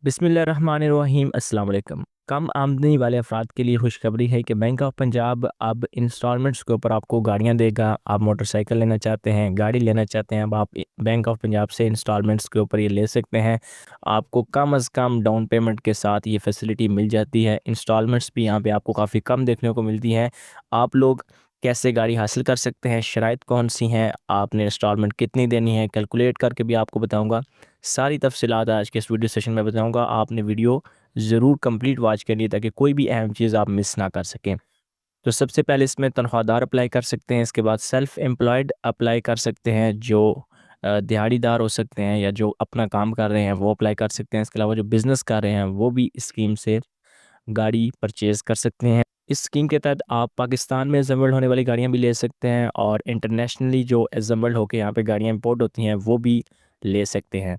बिस्मिल्लाहिर्रहमानिर्रहीम अस्सलाम वालेकुम। कम आमदनी वाले अफराद के लिए खुशखबरी है कि बैंक ऑफ पंजाब अब इंस्टॉलमेंट्स के ऊपर आपको गाड़ियां देगा। आप मोटरसाइकिल लेना चाहते हैं, गाड़ी लेना चाहते हैं, अब आप बैंक ऑफ पंजाब से इंस्टॉलमेंट्स के ऊपर ये ले सकते हैं। आपको कम अज़ कम डाउन पेमेंट के साथ ये फैसिलिटी मिल जाती है। इंस्टॉलमेंट्स भी यहाँ पे आपको काफ़ी कम देखने को मिलती हैं। आप लोग कैसे गाड़ी हासिल कर सकते हैं, शराइत कौन सी हैं, आपने इंस्टॉलमेंट कितनी देनी है, कैलकुलेट करके भी आपको बताऊँगा। सारी तफ़सीलात आज के इस वीडियो सेशन में बताऊंगा। आपने वीडियो ज़रूर कंप्लीट वॉच करनी है ताकि कोई भी अहम चीज़ आप मिस ना कर सकें। तो सबसे पहले इसमें तनख्वाहदार अप्लाई कर सकते हैं। इसके बाद सेल्फ़ एम्प्लॉयड अप्लाई कर सकते हैं, जो दिहाड़ीदार हो सकते हैं या जो अपना काम कर रहे हैं वो अप्लाई कर सकते हैं। इसके अलावा जो बिज़नेस कर रहे हैं वो भी इस स्कीम से गाड़ी परचेज़ कर सकते हैं। इस स्कीम के तहत आप पाकिस्तान में असेंबल्ड होने वाली गाड़ियाँ भी ले सकते हैं और इंटरनेशनली जो असेंबल्ड होकर यहाँ पे गाड़ियाँ इंपोर्ट होती हैं वो भी ले सकते हैं।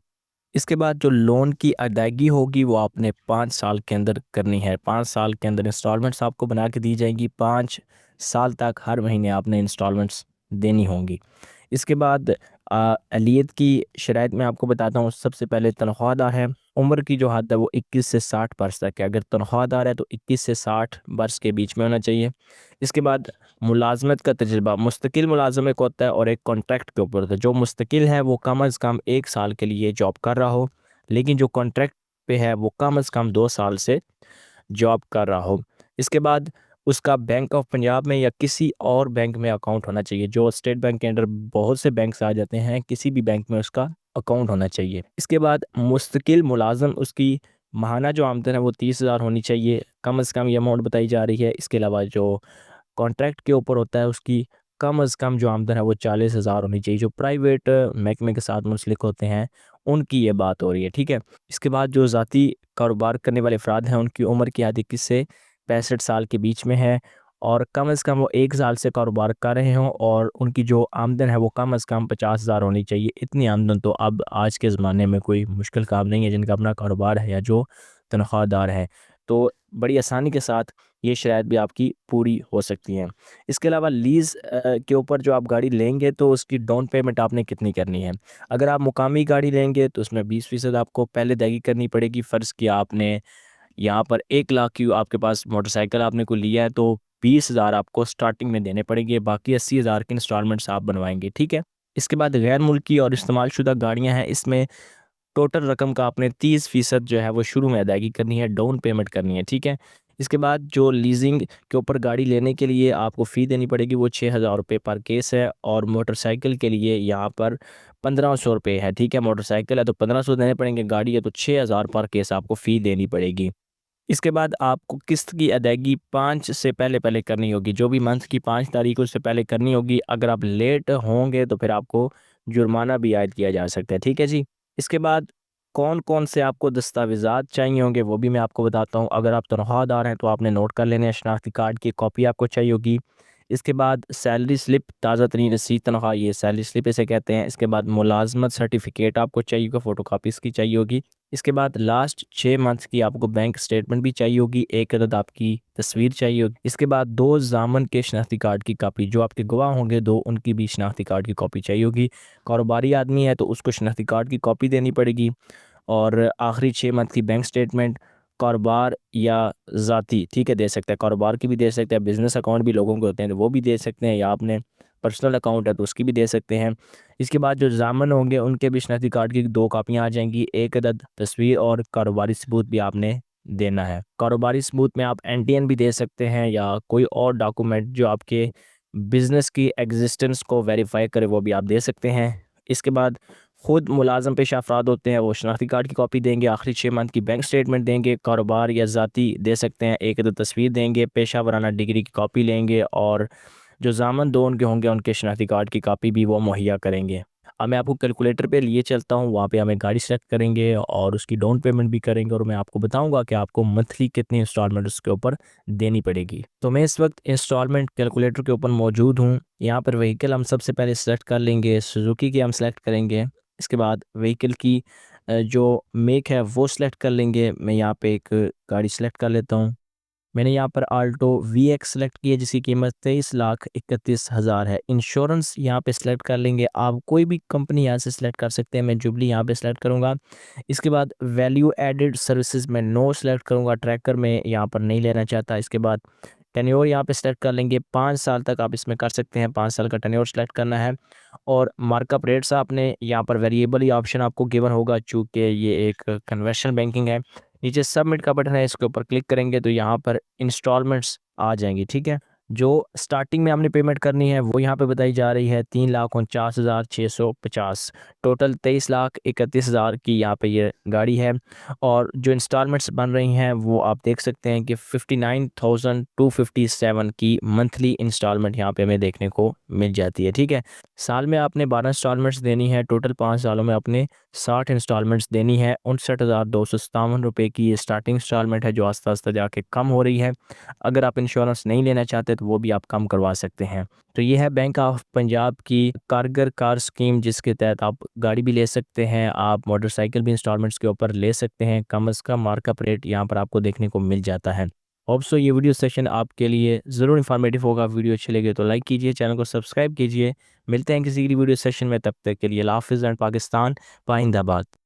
इसके बाद जो लोन की अदायगी होगी वो आपने 5 साल के अंदर करनी है। 5 साल के अंदर इंस्टॉलमेंट्स आपको बना के दी जाएंगी। 5 साल तक हर महीने आपने इंस्टॉलमेंट्स देनी होंगी। इसके बाद अहलियत की शराइत मैं आपको बताता हूँ। सबसे पहले तनख्वाहदार है, उम्र की जो हद है वो 21 से 60 बरस तक है। अगर तनख्वाहदार है तो 21 से 60 बरस के बीच में होना चाहिए। इसके बाद मुलाजमत का तजुर्बा मुस्तकिल मुलाजमे को होता है और एक कॉन्ट्रैक्ट के ऊपर होता है। जो मुस्तकिल है वो कम अज़ कम 1 साल के लिए जॉब कर रहा हो, लेकिन जो कॉन्ट्रैक्ट पे है वो कम अज़ कम 2 साल से जॉब कर रहा हो। इसके बाद उसका बैंक ऑफ पंजाब में या किसी और बैंक में अकाउंट होना चाहिए। जो स्टेट बैंक के अंडर बहुत से बैंक्स आ जाते हैं, किसी भी बैंक में उसका अकाउंट होना चाहिए। इसके बाद मुस्तकिल मुलाज़म, उसकी माहाना जो आमदन है वो 30,000 होनी चाहिए, कम अज़ कम ये अमाउंट बताई जा रही है। इसके अलावा जो कॉन्ट्रैक्ट के ऊपर होता है उसकी कम अज़ कम जो आमदन है वो 40,000 होनी चाहिए। जो प्राइवेट महकमे के साथ मुंसलिक होते हैं उनकी ये बात हो रही है, ठीक है। इसके बाद जो ज़ाती कारोबार करने वाले अफराद हैं उनकी उम्र की हद 21 से 65 साल के बीच में है और कम अज़ कम वो 1 साल से कारोबार कर रहे हों और उनकी जो आमदन है वो कम अज़ कम 50,000 होनी चाहिए। इतनी आमदन तो अब आज के ज़माने में कोई मुश्किल काम नहीं है, जिनका अपना कारोबार है या जो तनख्वाहदार हैं। तो बड़ी आसानी के साथ ये शराइत भी आपकी पूरी हो सकती हैं। इसके अलावा लीज़ के ऊपर जो आप गाड़ी लेंगे तो उसकी डाउन पेमेंट आपने कितनी करनी है। अगर आप मुकामी गाड़ी लेंगे तो उसमें 20% आपको पहले अदायगी करनी पड़ेगी। फ़र्ज़ किया आपने यहाँ पर 1 लाख की आपके पास मोटरसाइकिल आपने को लिया है तो 20,000 आपको स्टार्टिंग में देने पड़ेंगे, बाकी 80,000 के इंस्टॉलमेंट्स आप बनवाएँगे, ठीक है। इसके बाद गैर मुल्की और इस्तेमाल शुदा गाड़ियाँ हैं, इसमें टोटल रकम का आपने 30% जो है वो शुरू में अदायगी करनी है, डाउन पेमेंट करनी है, ठीक है। इसके बाद जो लीजिंग के ऊपर गाड़ी लेने के लिए आपको फ़ी देनी पड़ेगी वो 6,000 रुपये पर केस है और मोटरसाइकिल के लिए यहाँ पर 1,500 रुपये है, ठीक है। मोटरसाइकिल है तो 1,500 देने पड़ेंगे, गाड़ी है तो 6,000 पर केस आपको फ़ी देनी पड़ेगी। इसके बाद आपको किस्त की अदायगी 5 से पहले-पहले करनी होगी, जो भी मंथ की 5 तारीख उससे पहले करनी होगी। अगर आप लेट होंगे तो फिर आपको जुर्माना भी आयद किया जा सकता है, ठीक है जी। इसके बाद कौन-कौन से आपको दस्तावेज़ात चाहिए होंगे वो भी मैं आपको बताता हूँ। अगर आप तनख्वाहदार हैं तो आपने नोट कर लेने हैं, शनाख्ती कार्ड की कॉपी आपको चाहिए होगी। इसके बाद सैलरी स्लिप, ताज़ा तरीन रसीद तनख्वाह, ये सैलरी स्लिप इसे कहते हैं। इसके बाद मुलाज़मत सर्टिफ़िकेट आपको चाहिए होगा, फ़ोटोकॉपी इसकी चाहिए होगी। इसके बाद लास्ट 6 मंथ की आपको बैंक स्टेटमेंट भी चाहिए होगी, एक अदद आपकी तस्वीर चाहिए होगी। इसके बाद 2 ज़ामन के शनाख्ती कार्ड की कॉपी, जो आपके गवाह होंगे 2 उनकी भी शनाख्ती कार्ड की कॉपी चाहिए होगी। कारोबारी आदमी है तो उसको शनाख्ती कार्ड की कॉपी देनी पड़ेगी और आखिरी 6 मंथ की बैंक स्टेटमेंट। कारोबार या ज़ाती, ठीक है, दे सकते हैं, कारोबार की भी दे सकते हैं, बिज़नेस अकाउंट भी लोगों के होते हैं तो वो भी दे सकते हैं, या आपने पर्सनल अकाउंट है तो उसकी भी दे सकते हैं। इसके बाद जो ज़ामन होंगे उनके भी शनाख्ती कार्ड की 2 कापियाँ आ जाएंगी, एक अदद तस्वीर और कारोबारी सबूत भी आपने देना है। कारोबारी सबूत में आप एनटीएन भी दे सकते हैं या कोई और डॉक्यूमेंट जो आपके बिज़नेस की एग्जिस्टेंस को वेरीफाई करे वो भी आप दे सकते हैं। इसके बाद खुद मुलाज़म पेशा अफराद होते हैं वो शनाख्ती कार्ड की कॉपी देंगे, आखिरी 6 मंथ की बैंक स्टेटमेंट देंगे। कारोबार या ज़ाती दे सकते हैं, एक अदद तस्वीर देंगे, पेशा वराना डिग्री की कॉपी लेंगे और जो ज़ामन 2 उनके होंगे उनके शनाख्ती कार्ड की कॉपी भी वो मुहैया करेंगे। अब मैं आपको कैलकुलेटर पे लिए चलता हूँ, वहाँ पे हमें गाड़ी सेलेक्ट करेंगे और उसकी डाउन पेमेंट भी करेंगे और मैं आपको बताऊँगा कि आपको मंथली कितनी इंस्टॉलमेंट उसके ऊपर देनी पड़ेगी। तो मैं इस वक्त इंस्टॉलमेंट कैलकुलेटर के ऊपर मौजूद हूँ। यहाँ पर व्हीकल हम सबसे पहले सेलेक्ट कर लेंगे, सुजुकी की हम सेलेक्ट करेंगे। इसके बाद व्हीकल की जो मेक है वो सिलेक्ट कर लेंगे। मैं यहाँ पे एक गाड़ी सेलेक्ट कर लेता हूँ। मैंने यहाँ पर आल्टो VX सेलेक्ट की है जिसकी कीमत 23,31,000 है। इंश्योरेंस यहाँ पे सेलेक्ट कर लेंगे, आप कोई भी कंपनी यहाँ से सेलेक्ट कर सकते हैं, मैं जुबली यहाँ पे सेलेक्ट करूँगा। इसके बाद वैल्यू एडेड सर्विसेज में नो सेलेक्ट करूँगा, ट्रैकर में यहाँ पर नहीं लेना चाहता। इसके बाद टेन्योर यहाँ पे सेलेक्ट कर लेंगे, 5 साल तक आप इसमें कर सकते हैं, 5 साल का टेन्योर सेलेक्ट करना है। और मार्कअप रेट्स आपने यहाँ पर वेरिएबल ही ऑप्शन आपको गिवन होगा, चूँकि ये एक कन्वेंशनल बैंकिंग है। नीचे सबमिट का बटन है, इसके ऊपर क्लिक करेंगे तो यहाँ पर इंस्टॉलमेंट्स आ जाएंगी, ठीक है। जो स्टार्टिंग में हमने पेमेंट करनी है वो यहाँ पे बताई जा रही है 3,49,650, टोटल 23,31,000 की यहाँ पे ये गाड़ी है। और जो इंस्टॉलमेंट्स बन रही हैं वो आप देख सकते हैं कि 59,257 की मंथली इंस्टॉलमेंट यहाँ पे हमें देखने को मिल जाती है, ठीक है। साल में आपने 12 इंस्टॉलमेंट्स देनी है, टोटल 5 सालों में आपने 60 इंस्टॉलमेंट्स देनी है। 59,257 रुपये की ये स्टार्टिंग इंस्टॉलमेंट है जो आस्ता आस्ता जाके कम हो रही है। अगर आप इंश्योरेंस नहीं लेना चाहते तो वो भी आप कम करवा सकते हैं। तो ये है बैंक ऑफ पंजाब की कारगर कार स्कीम, जिसके तहत आप गाड़ी भी ले सकते हैं, आप मोटरसाइकिल भी इंस्टॉलमेंट्स के ऊपर ले सकते हैं। कम से कम मार्कअप रेट यहाँ पर आपको देखने को मिल जाता है। होप सो ये वीडियो सेशन आपके लिए ज़रूर इन्फॉर्मेटिव होगा। वीडियो अच्छी लगे तो लाइक कीजिए, चैनल को सब्सक्राइब कीजिए। मिलते हैं किसी वीडियो सेशन में, तब तक के लिए अल्लाह हाफ़िज़ एंड पाकिस्तान पाइंदाबाद।